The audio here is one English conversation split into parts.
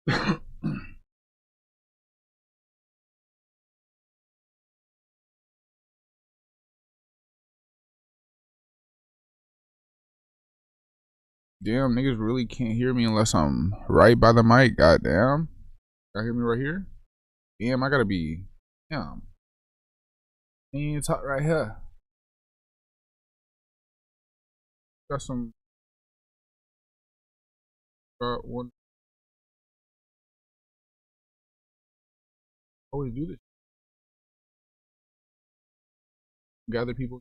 Damn, niggas really can't hear me unless I'm right by the mic. Goddamn. Y'all hear me right here? Damn, I gotta be. Damn. And talk right here. Got some. Got one. Always do this. Gather people.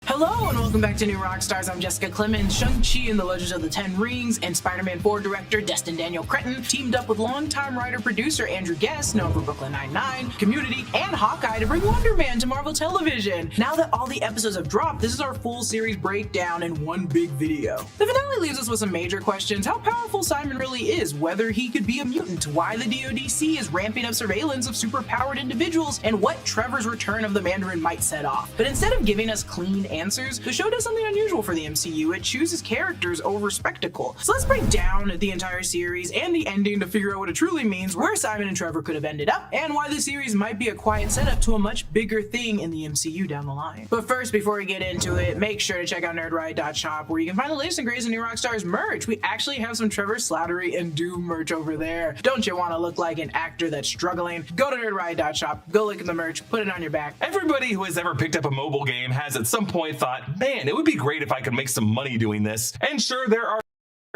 Hello and welcome back to New Rockstars. I'm Jessica Clemens. Shang-Chi and the Legends of the Ten Rings and Spider-Man 4 director Destin Daniel Cretton teamed up with longtime writer-producer Andrew Guest, known for Brooklyn Nine-Nine, Community, and Hawkeye to bring Wonder Man to Marvel Television. Now that all the episodes have dropped, this is our full series breakdown in one big video. The finale leaves us with some major questions: how powerful Simon really is, whether he could be a mutant, why the DODC is ramping up surveillance of superpowered individuals, and what Trevor's return of the Mandarin might set off. But instead of giving us clean answers, the show does something unusual for the MCU. It chooses characters over spectacle. So let's break down the entire series and the ending to figure out what it truly means, where Simon and Trevor could have ended up, and why the series might be a quiet setup to a much bigger thing in the MCU down the line. But first, before we get into it, make sure to check out nerdriot.shop, where you can find the latest and greatest in New Rockstars merch. We actually have some Trevor Slattery and Doom merch over there. Don't you want to look like an actor that's struggling? Go to nerdriot.shop, go look at the merch, put it on your back. Everybody who has ever picked up a mobile game has at some point thought, man, it would be great if I could make some money doing this. And sure, there are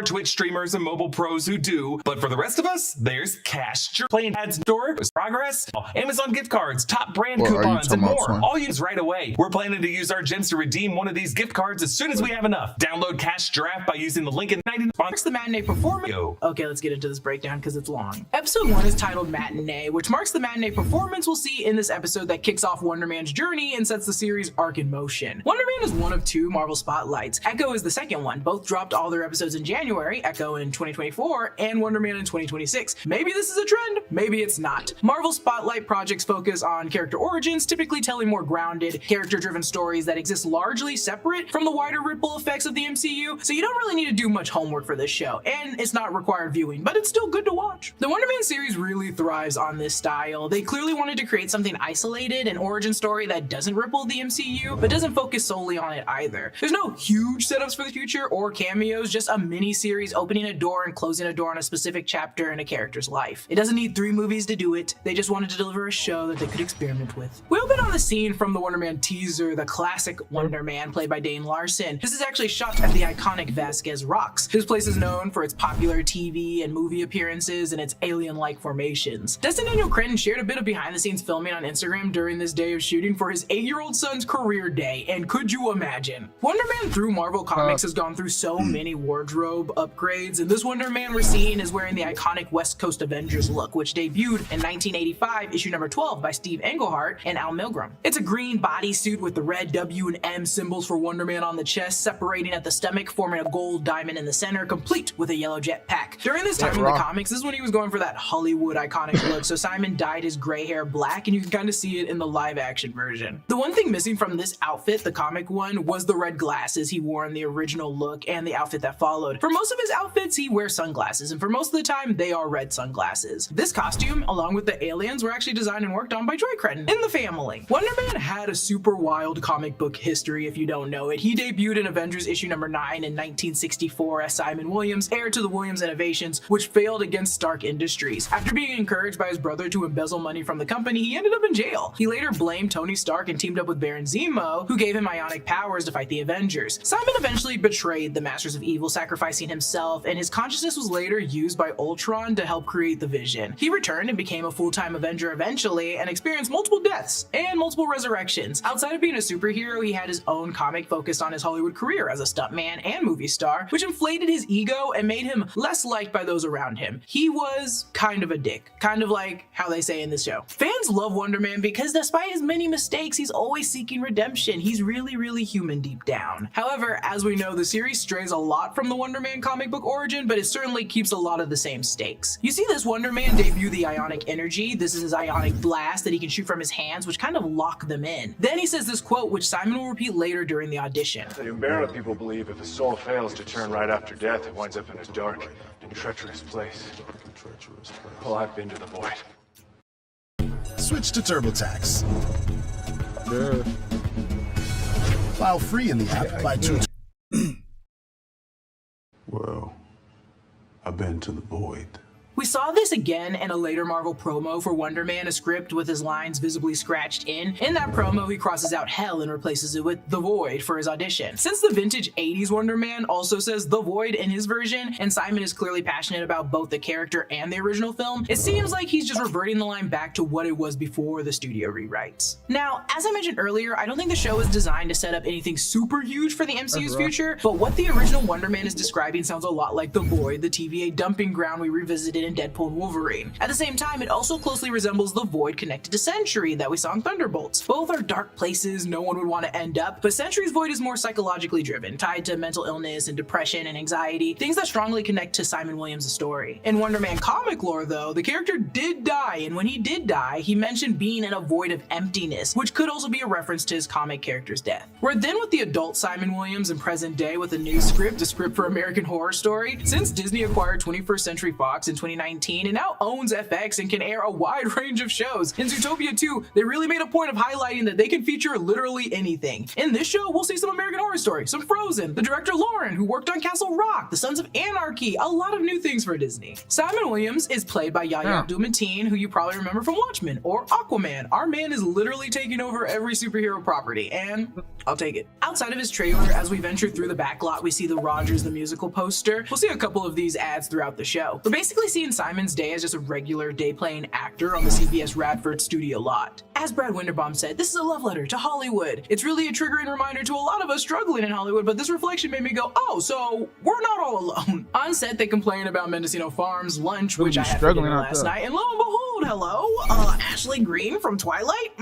Twitch streamers and mobile pros who do, but for the rest of us, there's cash, playing ads, store, progress, Amazon gift cards, top brand coupons, and more. All use right away. We're planning to use our gems to redeem one of these gift cards as soon as we have enough. Download Cash Draft by using the link in the Marks the matinee performance. Okay, let's get into this breakdown because it's long. Episode 1 is titled Matinee, which marks the matinee performance we'll see in this episode that kicks off Wonder Man's journey and sets the series arc in motion. Wonder Man is one of 2 Marvel spotlights. Echo is the second one. Both dropped all their episodes in January, Echo in 2024 and Wonder Man in 2026. Maybe this is a trend, maybe it's not. Marvel spotlight projects focus on character origins, typically telling more grounded, character-driven stories that exist largely separate from the wider ripple effects of the MCU, so you don't really need to do much homework for this show, and it's not required viewing, but it's still good to watch. The Wonder Man series really thrives on this style. They clearly wanted to create something isolated, an origin story that doesn't ripple the MCU, but doesn't focus solely on it either. There's no huge setups for the future or cameos, just a mini-series opening a door and closing a door on a specific chapter in a character's life. It doesn't need 3 movies to do it. They just wanted to deliver a show that they could experiment with. We open on the scene from the Wonder Man teaser, the classic Wonder Man played by Dane Larson. This is actually shot at the iconic Vasquez Rocks. This place is known for its popular TV and movie appearances and its alien-like formations. Destin Daniel Cretton shared a bit of behind-the-scenes filming on Instagram during this day of shooting for his 8-year-old son's career day, and could you imagine? Wonder Man through Marvel Comics has gone through so many wardrobe upgrades, and this Wonder Man we're seeing is wearing the iconic West Coast Avengers look, which debuted in 1985, issue number 12 by Steve Englehart and Al Milgrom. It's a green bodysuit with the red W and M symbols for Wonder Man on the chest, separating at the stomach, forming a gold diamond in the center, complete with a yellow jetpack. During this time in the comics, this is when he was going for that Hollywood iconic look, so Simon dyed his gray hair black, and you can kind of see it in the live-action version. The one thing missing from this outfit, the comic one, was the red glasses he wore in the original look and the outfit that followed. For most of his outfits, he wears sunglasses, and for most of the time, they are red sunglasses. This costume, along with the aliens, were actually designed and worked on by Troy Cretton in the family. Wonder Man had a super wild comic book history if you don't know it. He debuted in Avengers issue number 9 in 1964 as Simon Williams, heir to the Williams Innovations, which failed against Stark Industries. After being encouraged by his brother to embezzle money from the company, he ended up in jail. He later blamed Tony Stark and teamed up with Baron Zemo, who gave him ionic powers to fight the Avengers. Simon eventually betrayed the Masters of Evil, sacrificing himself, and his consciousness was later used by Ultron to help create the Vision. He returned and became a full-time Avenger eventually, and experienced multiple deaths and multiple resurrections. Outside of being a superhero, he had his own comic focused on his Hollywood career as a stuntman and movie star, which inflated his ego and made him less liked by those around him. He was kind of a dick, kind of like how they say in this show. Fans love Wonder Man because despite his many mistakes, he's always seeking redemption. He's really human deep down. However, as we know, the series strays a lot from the Wonder Man Man comic book origin, but it certainly keeps a lot of the same stakes. You see this Wonder Man debut the Ionic Energy. This is his Ionic Blast that he can shoot from his hands, which kind of lock them in. Then he says this quote, which Simon will repeat later during the audition. The Umbrella people believe if a soul fails to turn right after death, it winds up in a dark and treacherous place. Well, I've been to the void. Switch to TurboTax. Yeah. File free in the app by 2. Well, I've been to the void. We saw this again in a later Marvel promo for Wonder Man, a script with his lines visibly scratched in. In that promo, he crosses out hell and replaces it with the void for his audition. Since the vintage 80s Wonder Man also says the void in his version, and Simon is clearly passionate about both the character and the original film, it seems like he's just reverting the line back to what it was before the studio rewrites. Now, as I mentioned earlier, I don't think the show is designed to set up anything super huge for the MCU's future, but what the original Wonder Man is describing sounds a lot like the void, the TVA dumping ground we revisited in Deadpool and Wolverine. At the same time, it also closely resembles the void connected to Sentry that we saw in Thunderbolts. Both are dark places no one would want to end up, but Sentry's void is more psychologically driven, tied to mental illness and depression and anxiety, things that strongly connect to Simon Williams' story. In Wonder Man comic lore though, the character did die, and when he did die, he mentioned being in a void of emptiness, which could also be a reference to his comic character's death. We're then with the adult Simon Williams in present day with a new script, a script for American Horror Story. Since Disney acquired 21st Century Fox in 2019 and now owns FX and can air a wide range of shows, in Zootopia 2, they really made a point of highlighting that they can feature literally anything. In this show, we'll see some American Horror Story, some Frozen, the director Lauren, who worked on Castle Rock, the Sons of Anarchy, a lot of new things for Disney. Simon Williams is played by Yahya Abdul-Mateen, who you probably remember from Watchmen or Aquaman. Our man is literally taking over every superhero property, and I'll take it. Outside of his trailer, as we venture through the backlot, we see the Rogers the Musical poster. We'll see a couple of these ads throughout the show. We're basically seeing Simon's day as just a regular day-playing actor on the CBS Radford studio lot. As Brad Winderbaum said, this is a love letter to Hollywood. It's really a triggering reminder to a lot of us struggling in Hollywood, but this reflection made me go, oh, so we're not all alone. On set, they complain about Mendocino Farms lunch, which I had for dinner last night, and lo and behold, hello, Ashley Greene from Twilight.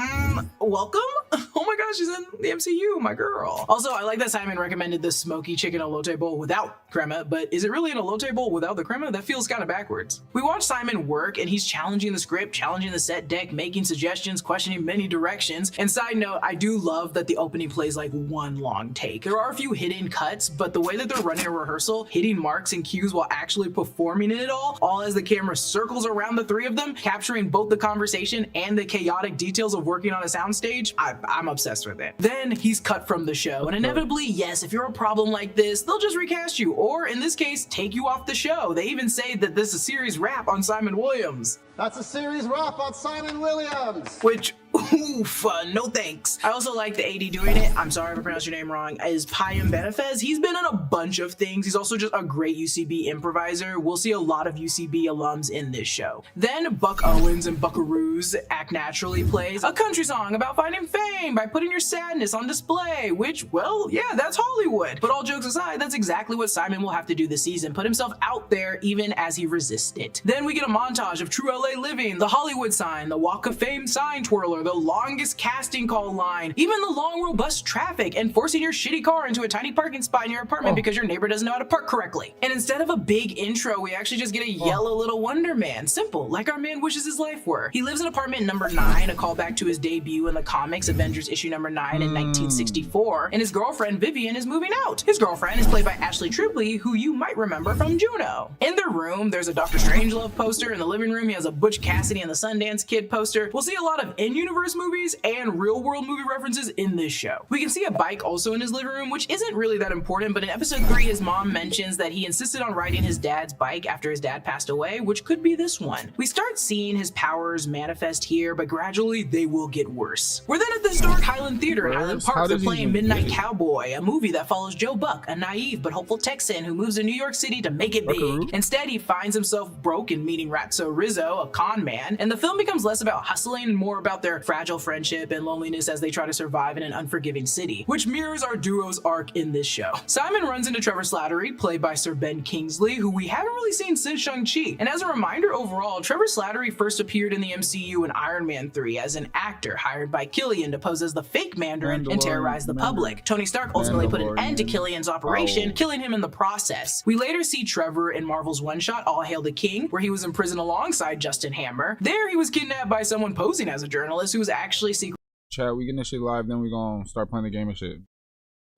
Welcome. Oh my gosh, she's in the MCU, my girl. Also, I like that Simon recommended the smoky chicken elote bowl without crema, but is it really an elote bowl without the crema? That feels kind of backwards. We watch Simon work, and he's challenging the script, challenging the set deck, making suggestions, questioning many directions. And side note, I do love that the opening plays like one long take. There are a few hidden cuts, but the way that they're running a rehearsal, hitting marks and cues while actually performing it all as the camera circles around the three of them, capturing both the conversation and the chaotic details of working on a soundstage, I'm obsessed with it. Then he's cut from the show, and inevitably, yes, if you're a problem like this, they'll just recast you, or in this case, take you off the show. They even say that this is a series wrap on Simon Williams. That's a series wrap on Simon Williams! Which, oof, no thanks. I also like the AD doing it, I'm sorry if I pronounced your name wrong, is Payam Benefez. He's been in a bunch of things. He's also just a great UCB improviser. We'll see a lot of UCB alums in this show. Then Buck Owens and Buckaroos Act Naturally plays a country song about finding fame by putting your sadness on display, which, well, yeah, that's Hollywood. But all jokes aside, that's exactly what Simon will have to do this season, put himself out there even as he resists it. Then we get a montage of true LA living, the Hollywood sign, the Walk of Fame sign twirler, the longest casting call line, even the long robust traffic, and forcing your shitty car into a tiny parking spot in your apartment because your neighbor doesn't know how to park correctly. And instead of a big intro, we actually just get a yellow little Wonder Man. Simple, like our man wishes his life were. He lives in apartment number 9, a callback to his debut in the comics Avengers issue number 9 in 1964, and his girlfriend Vivian is moving out. His girlfriend is played by Ashley Tripley, who you might remember from Juno. In their room, there's a Dr. Strangelove poster. In the living room, he has a Butch Cassidy and the Sundance Kid poster. We'll see a lot of in-universe movies and real-world movie references in this show. We can see a bike also in his living room, which isn't really that important, but in episode 3, his mom mentions that he insisted on riding his dad's bike after his dad passed away, which could be this one. We start seeing his powers manifest here, but gradually they will get worse. We're then at the historic Highland Theater in Highland Park. They're playing Midnight Cowboy, a movie that follows Joe Buck, a naive but hopeful Texan who moves to New York City to make it big. Instead, he finds himself broke and meeting Ratso Rizzo, a con man, and the film becomes less about hustling and more about their their fragile friendship and loneliness as they try to survive in an unforgiving city, which mirrors our duo's arc in this show. Simon runs into Trevor Slattery, played by Sir Ben Kingsley, who we haven't really seen since Shang-Chi. And as a reminder overall, Trevor Slattery first appeared in the MCU in Iron Man 3 as an actor hired by Killian to pose as the fake Mandarin and terrorize the public. Tony Stark ultimately put an end to Killian's operation, killing him in the process. We later see Trevor in Marvel's one-shot All Hail the King, where he was in prison alongside Justin Hammer. There, he was kidnapped by someone posing as a journalist who was actually secretly Chat, we getting this shit live, then we gonna start playing the game and shit.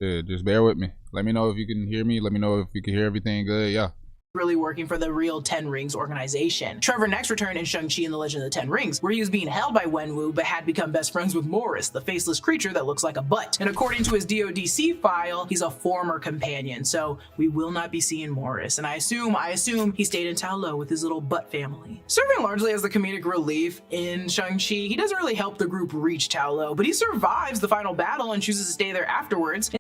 Yeah, just bear with me. Let me know if you can hear me. Let me know if you can hear everything good. Yeah. really working for the real Ten Rings organization. Trevor next returned in Shang-Chi and the Legend of the Ten Rings, where he was being held by Wenwu but had become best friends with Morris, the faceless creature that looks like a butt. And according to his DODC file, he's a former companion, so we will not be seeing Morris. And I assume he stayed in Ta Lo with his little butt family. Serving largely as the comedic relief in Shang-Chi, he doesn't really help the group reach Ta Lo, but he survives the final battle and chooses to stay there afterwards.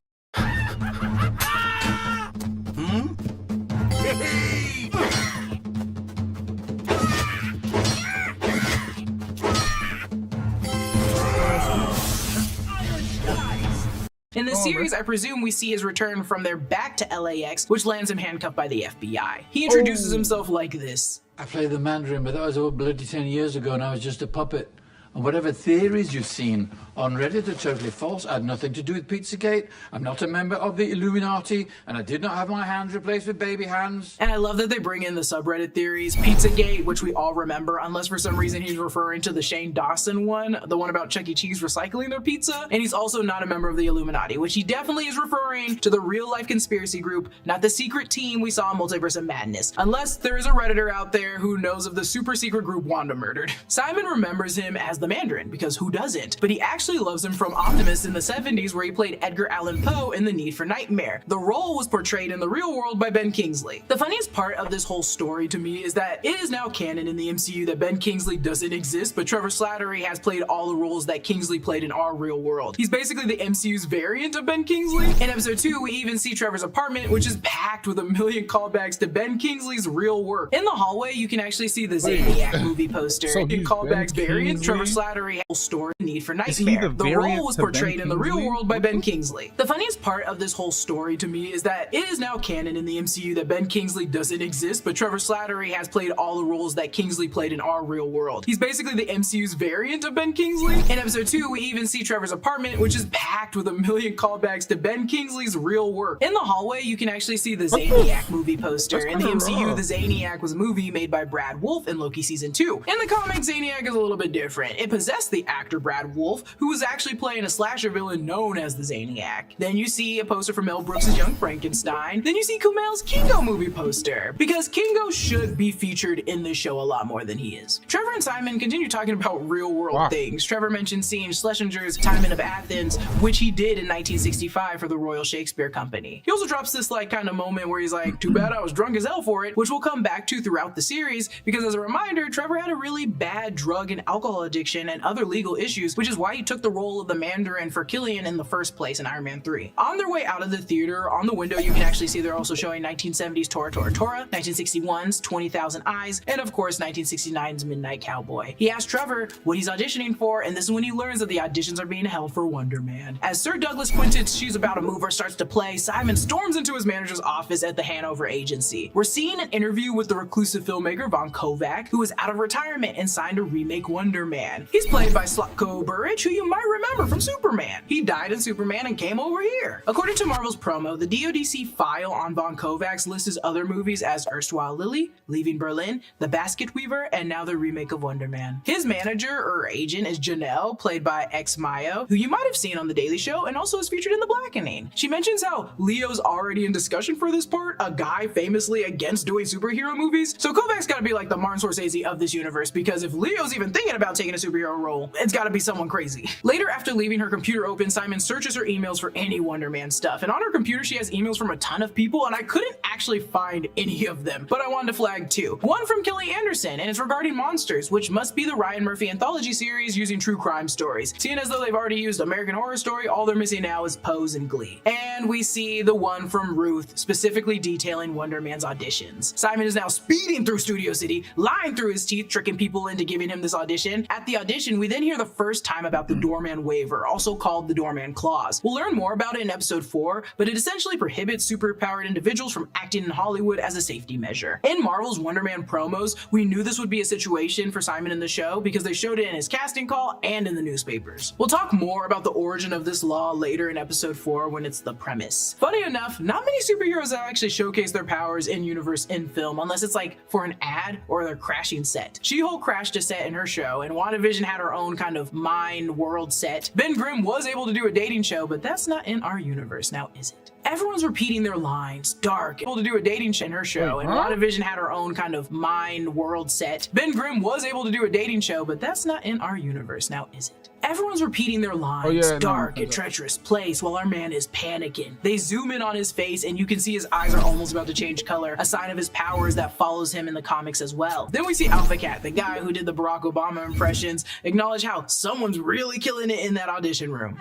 In the series, I presume we see his return from there back to LAX, which lands him handcuffed by the FBI. He introduces himself like this. I played the Mandarin, but that was over bloody 10 years ago, and I was just a puppet. And whatever theories you've seen on Reddit are totally false. I had nothing to do with Pizzagate. I'm not a member of the Illuminati, and I did not have my hands replaced with baby hands. And I love that they bring in the subreddit theories. Pizzagate, which we all remember, unless for some reason he's referring to the Shane Dawson one, the one about Chuck E. Cheese recycling their pizza. And he's also not a member of the Illuminati, which he definitely is referring to the real-life conspiracy group, not the secret team we saw in Multiverse of Madness. Unless there is a Redditor out there who knows of the super secret group Wanda murdered. Simon remembers him as the Mandarin, because who doesn't? But he actually loves him from Optimus in the 70s, where he played Edgar Allan Poe in The Need for Nightmare. The role was portrayed in the real world by Ben Kingsley. The funniest part of this whole story to me is that it is now canon in the MCU that Ben Kingsley doesn't exist, but Trevor Slattery has played all the roles that Kingsley played in our real world. He's basically the MCU's variant of Ben Kingsley. In episode 2, we even see Trevor's apartment, which is packed with a million callbacks to Ben Kingsley's real work. In the hallway, you can actually see the Zaniac movie poster. So in callbacks variant, Trevor Slattery story Need for Nightmare. The role was portrayed in the real world by Ben Kingsley. The funniest part of this whole story to me is that it is now canon in the MCU that Ben Kingsley doesn't exist, but Trevor Slattery has played all the roles that Kingsley played in our real world. He's basically the MCU's variant of Ben Kingsley. In episode 2, we even see Trevor's apartment, which is packed with a million callbacks to Ben Kingsley's real work. In the hallway, you can actually see the Zaniac movie poster. In the MCU, the Zaniac was a movie made by Brad Wolfe in Loki Season 2. In the comics, Zaniac is a little bit different. It possessed the actor Brad Wolfe, who was actually playing a slasher villain known as the Zaniac. Then you see a poster for Mel Brooks' Young Frankenstein. Then you see Kumail's Kingo movie poster, because Kingo should be featured in this show a lot more than he is. Trevor and Simon continue talking about real world things. Trevor mentioned seeing Schlesinger's Timon of Athens, which he did in 1965 for the Royal Shakespeare Company. He also drops this like kind of moment where he's like, too bad I was drunk as hell for it, which we'll come back to throughout the series, because as a reminder, Trevor had a really bad drug and alcohol addiction and other legal issues, which is why he took the role of the Mandarin for Killian in the first place in Iron Man 3. On their way out of the theater, on the window, you can actually see they're also showing 1970s Tora Tora Tora, 1961's 20,000 Eyes, and of course 1969's Midnight Cowboy. He asks Trevor what he's auditioning for, and this is when he learns that the auditions are being held for Wonder Man. As Sir Douglas Quinton's She's About a Mover starts to play, Simon storms into his manager's office at the Hanover Agency. We're seeing an interview with the reclusive filmmaker Von Kovac, who is out of retirement and signed to remake Wonder Man. He's played by Slatko Buric, who you might remember from Superman. He died in Superman and came over here. According to Marvel's promo, the DODC file on Von Kovacs lists his other movies as Erstwhile Lily, Leaving Berlin, The Basket Weaver, and now the remake of Wonder Man. His manager or agent is Janelle, played by X Mayo, who you might have seen on The Daily Show and also is featured in The Blackening. She mentions how Leo's already in discussion for this part, a guy famously against doing superhero movies. So Kovac's gotta be like the Martin Scorsese of this universe, because if Leo's even thinking about taking a superhero role, it's gotta be someone crazy. Later, after leaving her computer open, Simon searches her emails for any Wonder Man stuff, and on her computer she has emails from a ton of people, and I couldn't actually find any of them, but I wanted to flag two. One from Kelly Anderson, and it's regarding Monsters, which must be the Ryan Murphy anthology series using true crime stories. Seeing as though they've already used American Horror Story, all they're missing now is Pose and Glee. And we see the one from Ruth, specifically detailing Wonder Man's auditions. Simon is now speeding through Studio City, lying through his teeth, tricking people into giving him this audition. At the audition, we then hear the first time about the Doorman waiver, also called the Doorman clause. We'll learn more about it in episode 4, but it essentially prohibits superpowered individuals from acting in Hollywood as a safety measure. In Marvel's Wonder Man promos, we knew this would be a situation for Simon in the show because they showed it in his casting call and in the newspapers. We'll talk more about the origin of this law later in episode 4 when it's the premise. Funny enough, not many superheroes have actually showcased their powers in universe in film unless it's like for an ad or their crashing set. She-Hulk crashed a set in her show, and WandaVision had her own kind of mind world set. Ben Grimm was able to do a dating show, but that's not in our universe, now is it? Everyone's repeating their lines. Dark, able to do a dating show in her show, and WandaVision had her own kind of mind world set. Ben Grimm was able to do a dating show, but that's not in our universe, now is it? Everyone's repeating their lines. Dark and treacherous place while our man is panicking. They zoom in on his face and you can see his eyes are almost about to change color, a sign of his powers that follows him in the comics as well. Then we see Alpha Cat, the guy who did the Barack Obama impressions, acknowledge how someone's really killing it in that audition room.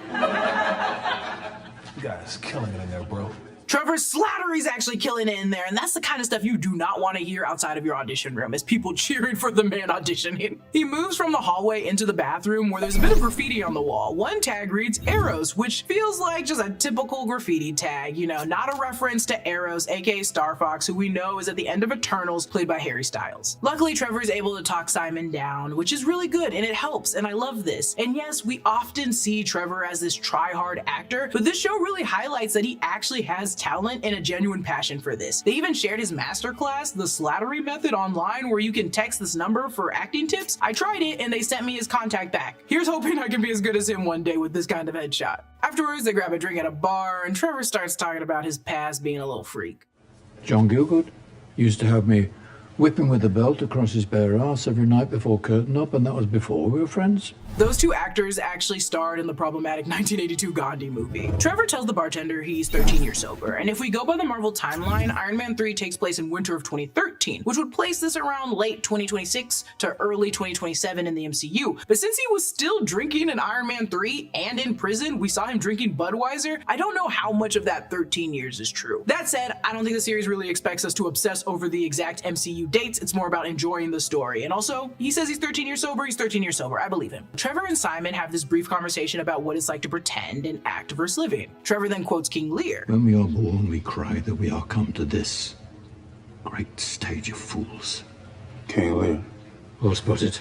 You guys killing it in there, bro. Trevor Slattery's actually killing it in there, and that's the kind of stuff you do not want to hear outside of your audition room, as people cheering for the man auditioning. He moves from the hallway into the bathroom where there's a bit of graffiti on the wall. One tag reads Arrows, which feels like just a typical graffiti tag, you know, not a reference to Arrows, aka Star Fox, who we know is at the end of Eternals, played by Harry Styles. Luckily, Trevor is able to talk Simon down, which is really good, and it helps, and I love this. And yes, we often see Trevor as this try-hard actor, but this show really highlights that he actually has talent and a genuine passion for this. They even shared his masterclass, the Slattery method, online where you can text this number for acting tips. I tried it and they sent me his contact back. Here's hoping I can be as good as him one day with this kind of headshot. Afterwards, they grab a drink at a bar and Trevor starts talking about his past being a little freak. John Gielgud used to have me whipping with a belt across his bare ass every night before curtain up, and that was before we were friends. Those two actors actually starred in the problematic 1982 Gandhi movie. Trevor tells the bartender he's 13 years sober, and if we go by the Marvel timeline, Iron Man 3 takes place in winter of 2013, which would place this around late 2026 to early 2027 in the MCU. But since he was still drinking in Iron Man 3 and in prison, we saw him drinking Budweiser, I don't know how much of that 13 years is true. That said, I don't think the series really expects us to obsess over the exact MCU dates. It's more about enjoying the story. And also, he says he's 13 years sober, he's 13 years sober. I believe him. Trevor and Simon have this brief conversation about what it's like to pretend and act versus living. Trevor then quotes King Lear. When we are born, we cry that we are come to this great stage of fools. King Lear. Well spotted.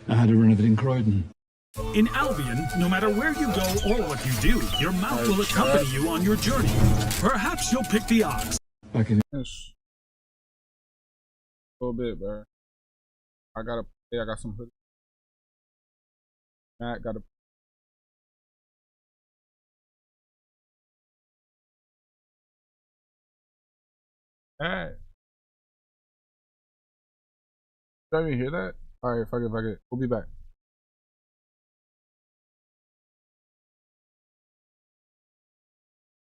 I had a run of it in Croydon. In Albion, no matter where you go or what you do, your mouth will accompany you on your journey. Perhaps you'll pick the ox. Back in A little bit, bro. I got some hood. Matt got a. Hey. Did I even hear that? Alright, fuck it. We'll be back.